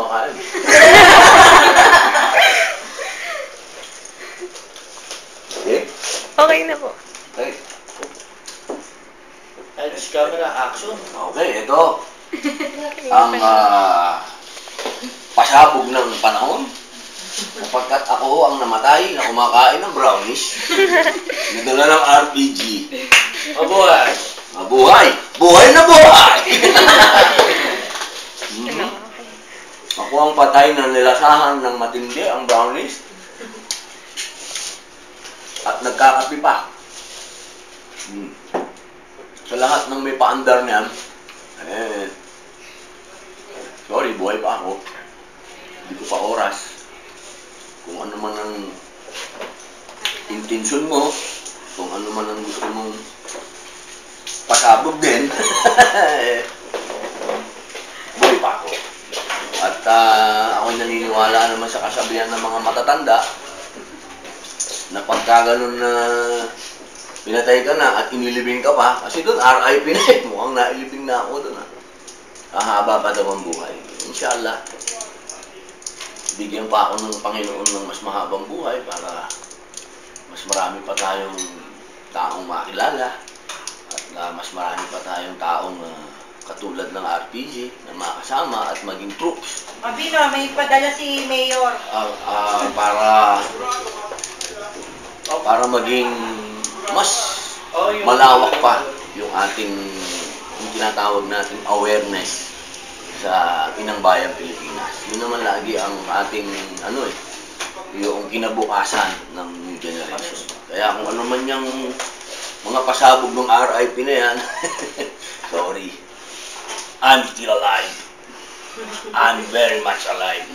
kumakain. Okay? Okay na po. Okay. Lights, camera, action. Okay, ito. Ang pasabog ng panahon. Sapagkat ako ang namatay na kumakain ng brownies. Nadala ng RPG. Mabuhay! Mabuhay! Buhay na buhay! Ako ang patay na nilasahan ng matindi ang brownies. At nagkakapi pa. Sa lahat ng may paandar niyan, sorry, buhay pa ako. Hindi ko pa oras. Kung ano man ang intensyon mo, kung ano man ang gusto mong pasabog din, buhay pa ako. At ako'y naniniwala naman sa kasabihan ng mga matatanda na pagka ganun na pinatay ka na at inilibing ka pa, kasi doon RIP na eh, mukhang nailibing na ako doon. Hahaba pa daw ang buhay. Inshallah, bigyan pa ako ng Panginoon ng mas mahabang buhay para mas marami pa tayong taong makilala at mas marami pa tayong taong katulad ng RPG na makasama at maging troops. Mabino, may padala si Mayor. Para maging mas malawak pa yung ating yung tinatawag nating awareness sa inang bayang Pilipinas. Yun naman lagi ang ating yung kinabukasan ng new generation. Kaya kung ano man yung mga pasabog ng RIP na yan, sorry, I'm still alive. I'm very much alive.